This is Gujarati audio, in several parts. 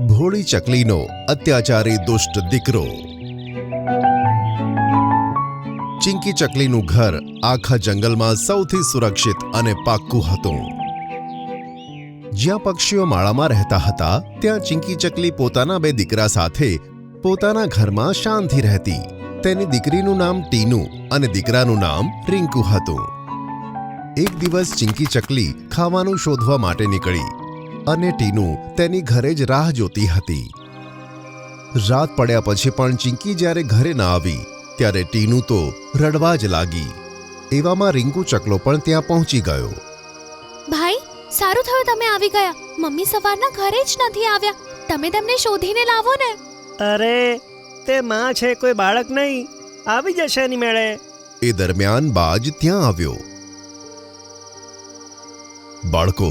ભોળી ચકલીનો અત્યાચારી દુષ્ટ દીકરો। ચિંકી ચકલીનું ઘર આખા જંગલમાં સૌથી સુરક્ષિત અને પાક્કું હતું। જ્યાં પક્ષીઓ માળામાં રહેતા હતા ત્યાં ચિંકી ચકલી પોતાના બે દીકરા સાથે પોતાના ઘરમાં શાંતિ રહેતી। તેની દીકરીનું નામ ટીનુ અને દીકરાનું નામ રિંકુ હતું। એક દિવસ ચિંકી ચકલી ખાવાનું શોધવા માટે નીકળી અને ટીનુ તેની ઘરે જ રાહ જોતી હતી। રાત પડ્યા પછી પણ ચિંકી જ્યારે ઘરે ન આવી ત્યારે ટીનુ તો રડવા જ લાગી। એવામાં રિંકુ ચકલો પણ ત્યાં પહોંચી ગયો। ભાઈ, સારું થયું તમે આવી ગયા। મમ્મી સવારના ઘરે જ નથી આવ્યા। તમે તેમને શોધીને લાવો ને। અરે તે માં છે, કોઈ બાળક નહીં, આવી જશે એની મેળે। એ દરમિયાન બાજ ત્યાં આવ્યો। બાળકો,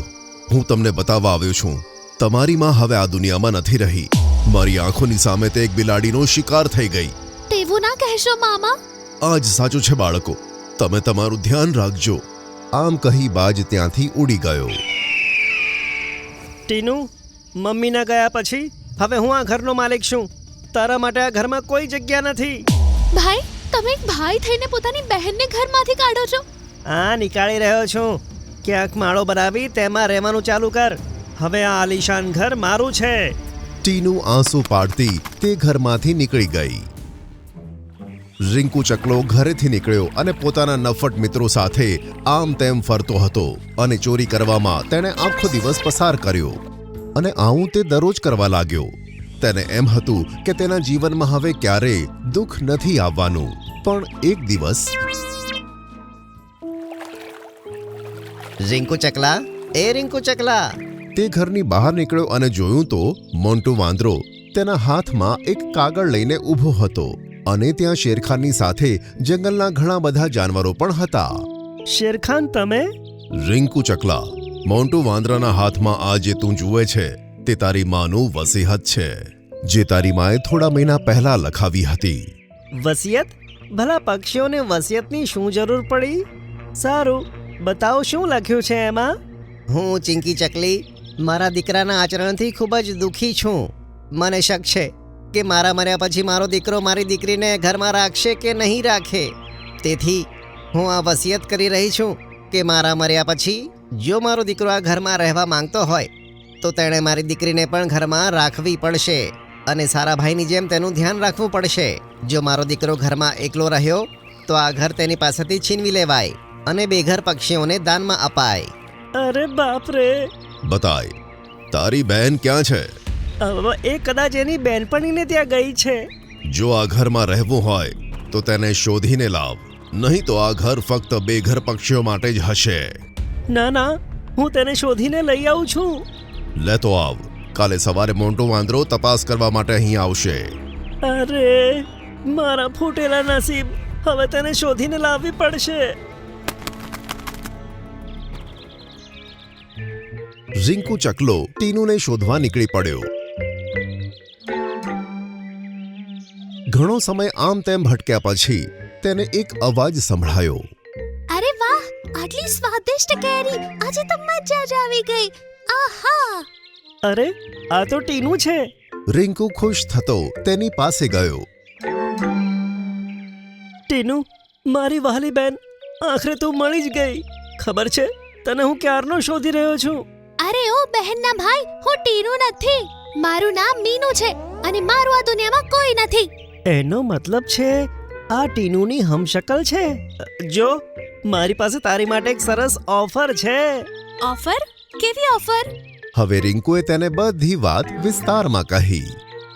હું તમને બતાવવા આવ્યો છું, તમારી માં હવે આ દુનિયામાં નથી રહી। મારી આંખોની સામે તે એક બિલાડીનો શિકાર થઈ ગઈ। તેવું ના કહેશો મામા। આ જ સાચું છે બાળકો, તમે તમારું ધ્યાન રાખજો। આમ કહી બાજ ત્યાંથી ઉડી ગયો। ટીનુ, મમ્મીના ગયા પછી હવે હું આ ઘરનો માલિક છું। તારા માટે આ ઘરમાં કોઈ જગ્યા નથી। ભાઈ, તમે એક ભાઈ થઈને પોતાની બહેનને ઘરમાંથી કાઢો છો। આ નીકાળી રહ્યો છું। ક્યાંક માળો બનાવી તેમાં રહેવાનું ચાલુ કર। હવે આ આલીશાન ઘર મારું છે। ટીનુ આંસુ પાડતી તે ઘરમાંથી નીકળી ગઈ। રિંકુ ચકલો ઘરેથી નીકળ્યો અને પોતાના નફટ મિત્રો સાથે આમ તેમ ફરતો હતો અને ચોરી કરવામાં તેણે આખો દિવસ પસાર કર્યો અને આવું તે દરરોજ કરવા લાગ્યો। તેને એમ હતું કે તેના જીવનમાં હવે ક્યારેય દુઃખ નથી આવવાનું। પણ એક દિવસ રિંકુ ચકલા, એ રિંકુ ચકલા, તે ઘરની બહાર નીકળ્યો અને જોયું તો મોન્ટુ વાંદરો તેના હાથમાં એક કાગળ લઈને ઊભો હતો અને ત્યાં શેરખાનની સાથે જંગલના ઘણા બધા જાનવરો પણ હતા। શેરખાન તમે? રિંકુ ચકલા, મોન્ટુ વાંદરાના હાથમાં આ જે તું જુએ છે તે તારી માનું વસીહત છે, જે તારી માએ થોડા મહિના પહેલા લખાવી હતી। વસિયત? ભલા પક્ષીઓને વસિયતની શું જરૂર પડી? સારું, બતાવો શું લખ્યું છે એમાં? હું ચિંકી ચકલી મારા દીકરાના આચરણથી ખૂબ જ દુઃખી છું। મને શક છે કે મારા મર્યા પછી મારો દીકરો મારી દીકરીને ઘરમાં રાખશે કે નહીં રાખે। તેથી હું આ વસિયત કરી રહી છું કે મારા મર્યા પછી જો મારો દીકરો આ ઘરમાં રહેવા માંગતો હોય તો તેણે મારી દીકરીને પણ ઘરમાં રાખવી પડશે અને સારા ભાઈની જેમ તેનું ધ્યાન રાખવું પડશે। જો મારો દીકરો ઘરમાં એકલો રહ્યો તો આ ઘર તેની પાસેથી છીનવી લેવાય અને બેઘર પક્ષીઓને દાનમાં અપાય। અરે બાપ રે! બતાય, તારી બહેન ક્યાં છે? એ કદાચ એની બહેનપણીને ત્યાં ગઈ છે। જો આ ઘરમાં રહેવું હોય તો તેને શોધીને લાવ, નહીં તો આ ઘર ફક્ત બેઘર પક્ષીઓ માટે જ હશે। ના ના, હું તેને શોધીને લઈ આવું છું। લે તો આવ, કાલે સવારે મોન્ટુ વાંદરો તપાસ કરવા માટે અહીં આવશે। અરે મારા ફૂટેલા નસીબ, હવે તેને શોધીને લાવવી પડશે। રિંકુ ચકલો ટીનુને શોધવા નીકળી પડ્યો। ઘણો સમય આમ તેમ ભટક્યા પછી તેને એક અવાજ સંભળાયો। અરે વાહ, આટલી સ્વાદિષ્ટ કેરી! આજે તો મજા જ આવી ગઈ। આહા! અરે આ તો ટીનુ છે। રિંકુ ખુશ થતો તેની પાસે ગયો। ટીનુ, મારી વહાલી બેન, આખરે તું મળી જ ગઈ। ખબર છે તને હું ક્યારનો શોધી રહ્યો છું। અરે ઓ બહેનના ભાઈ, હું ટીનુ નથી, મારું નામ મીનુ છે અને મારું આ દુનિયામાં કોઈ નથી। એનો મતલબ છે આ ટીનુની હમશકલ છે। જો મારી પાસે તારી માટે એક સરસ ઓફર છે। ઓફર? કેવી ઓફર? હવે રિંકુએ તેને બધી વાત વિસ્તારમાં કહી।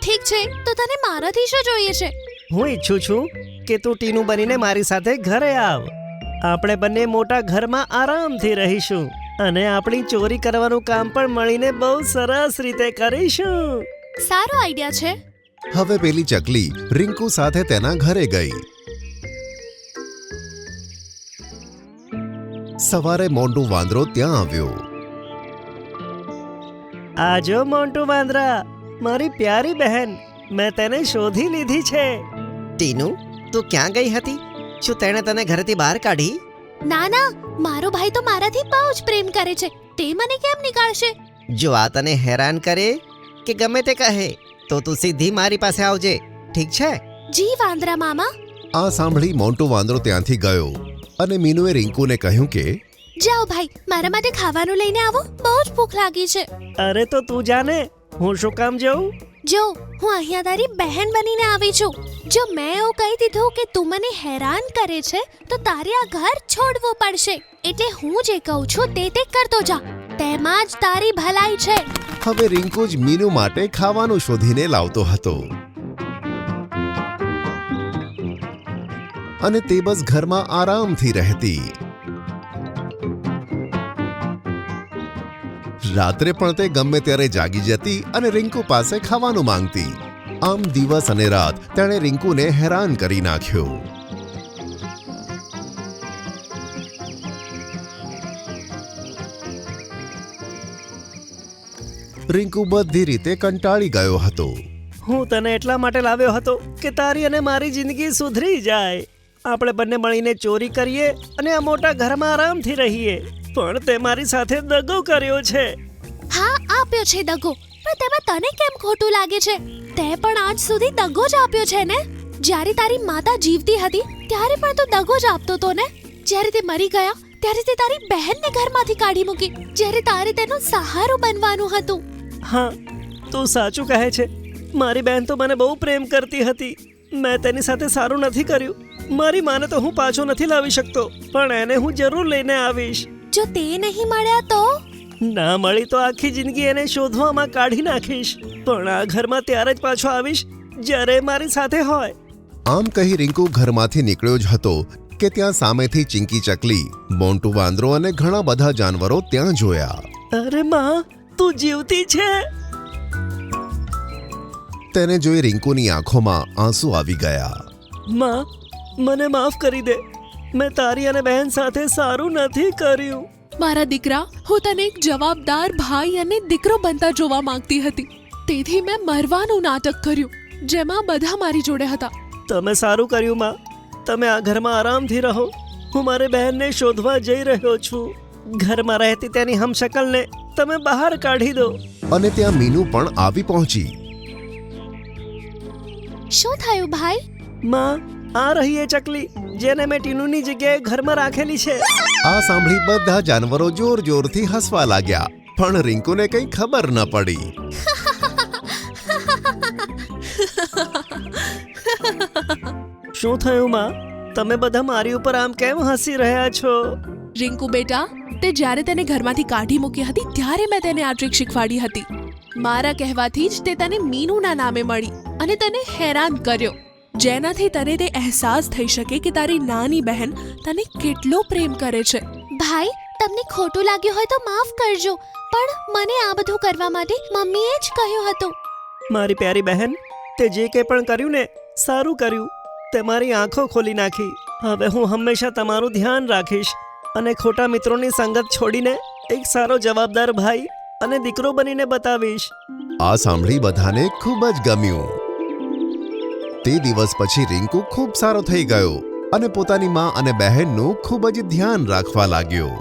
ઠીક છે, તો તને મારાથી શું જોઈએ છે? હું ઈચ્છું છું કે તું ટીનુ બનીને મારી સાથે ઘરે આવ। આપણે બંને મોટા ઘરમાં આરામથી રહીશું અને આપણી ચોરી કરવાનું કામ પણ મળીને બહુ સરસ રીતે કરીશું। સારો આઈડિયા છે। હવે પેલી ચકલી રિંકુ સાથે તેના ઘરે ગઈ। સવારે મોન્ટુ વાંદરો ત્યાં આવ્યો। આજો મોન્ટુ વાંદરા, મારી પ્યારી બહેન, મેં તેને શોધી લીધી છે। ટીનુ, તું ક્યાં ગઈ હતી? શું તેણે તને ઘરેથી બહાર કાઢી? ના ના, મારો ભાઈ તો મારાથી બહુ જ પ્રેમ કરે છે, તે મને કેમ નીકાળશે? જો આ તને હેરાન કરે કે ગમે તે કહે તો તું સીધી મારી પાસે આવજે, ઠીક છે? જી વાંદરા મામા. આ સાંભળી મોન્ટુ વાંદરો ત્યાંથી ગયો અને મીનુએ રિંકુને કહ્યું કે જાઓ ભાઈ, મારા માટે ખાવાનું લઈને આવો, બહુ જ ભૂખ લાગી છે. અરે તો તું જાને, હું શું કામ જાઉં? જો હું અહીંયા તારી બહેન બનીને આવી છું. જો મેં એવું કહી દીધું કે તું મને હેરાન કરે છે તો તારે આ ઘર છોડવું પડશે. એટલે હું જે કહું છું તે કરતો જા, તેમાં જ તારી ભલાઈ છે. હવે રિંકુ જ મીનુ માટે ખાવાનું શોધીને લાવતો હતો અને તે બસ ઘરમાં આરામથી રહેતી. રાત્રે પણ તે ગમે ત્યારે જાગી જતી અને રિંકુ પાસે ખાવાનું માંગતી. આમ દિવસ અને રાત તેણે રિંકુને હેરાન કરી નાખ્યો. રિંકુ બધી રીતે કંટાળી ગયો હતો. હું તને એટલા માટે લાવ્યો હતો કે તારી અને મારી જિંદગી સુધરી જાય. આપણે બંને મળીને ચોરી કરીએ અને આ મોટા ઘરમાં આરામથી રહીએ. પણ તે મારી સાથે દગો કર્યો છે. હા, આપ્યો છે દગો, પણ તેમાં તને કેમ ખોટું લાગે છે? તે પણ આજ સુધી દગો જ આપ્યો છે ને? જ્યારે તારી માતા જીવતી હતી ત્યારે પણ તું દગો જ આપતો હતો ને? જ્યારે તે મરી ગયા ત્યારે તે તારી બહેનને ઘરમાંથી કાઢી મૂકી, જ્યારે તારે તેનો સહારો બનવાનું હતું. હા, તું સાચું કહે છે. મારી બહેન તો મને બહુ પ્રેમ કરતી હતી. મેં તેની સાથે સારું નથી કર્યું. મારી માને તો હું પાછો નથી લાવી શકતો, પણ એને હું જરૂર લઈને આવીશ. જો તે નહીં મળ્યા તો? ના મળી તો આખી જિંદગી એને શોધવામાં કાઢી નાખીશ. પણ આ ઘરમાં ત્યારે જ પાછો આવીશ જ્યારે મારી સાથે હોય. આમ કહી રિંકુ ઘરમાંથી નીકળ્યો જ હતો કે ત્યાં સામેથી ચિંકી ચકલી, મોન્ટુ વાંદરો અને ઘણા બધા જાનવરો ત્યાં જોયા. અરે માં, તું જીવતી છે? તેને જોઈ રિંકુની આંખોમાં આંસુ આવી ગયા. માં, મને માફ કરી દે. મેં તારી અને બહેન સાથે સારું નથી કર્યું. મારા દીકરા, હું તને એક જવાબદાર ભાઈ અને દીકરો બનતા જોવા માંગતી હતી, તેથી મેં મરવાનું નાટક કર્યું, જેમાં બધા મારી જોડે હતા. તમે સારું કર્યું માં. તમે આ ઘરમાં આરામથી રહો. હું મારી બહેનને શોધવા જઈ રહ્યો છું. ઘરમાં રહેતી તેની હમશકલને તમે બહાર કાઢી દો. અને ત્યાં મીનુ પણ આવી પહોંચી. શું થયું ભાઈ? માં, આ રહી એ ચકલી જેને મેં ટીનુની જગ્યાએ ઘરમાં રાખેલી છે. આ સાંભળી બધા જાનવરો જોર જોરથી હસવા લાગ્યા, પણ રિંકુને કંઈ ખબર ન પડી. શું થયું માં? તમે બધા મારી ઉપર આમ કેમ હસી રહ્યા છો? રિંકુ બેટા, તે જ્યારે તેને ઘરમાંથી કાઢી મૂકી હતી ત્યારે મેં તેને આ ટ્રીક શીખવાડી હતી. મારા કહેવાથી જ તે તને મીનુના નામે મળી અને તને હેરાન કર્યો, જેનાથી તને તે અહેસાસ થઈ શકે કે તારી નાની બહેન તને કેટલો પ્રેમ કરે છે. ભાઈ, તમને ખોટું લાગ્યું હોય તો માફ કરજો, પણ મને આ બધું કરવા માટે મમ્મીએ જ કહ્યું હતું. મારી પ્યારી બહેન, તે જે કંઈ પણ કર્યું ને, સારું કર્યું. તે મારી આંખો ખોલી નાખી. હવે હું હંમેશા તમારું ધ્યાન રાખીશ અને ખોટા મિત્રોની સંગત છોડીને એક સારો જવાબદાર ભાઈ અને દીકરો બનીને બતાવીશ. આ સાંભળી બધાને ખૂબ જ ગમ્યું. તે દિવસ પછી રિંકુ ખૂબ સારો થઈ ગયો અને પોતાની માં અને બહેનનું ખૂબ જ ધ્યાન રાખવા લાગ્યો.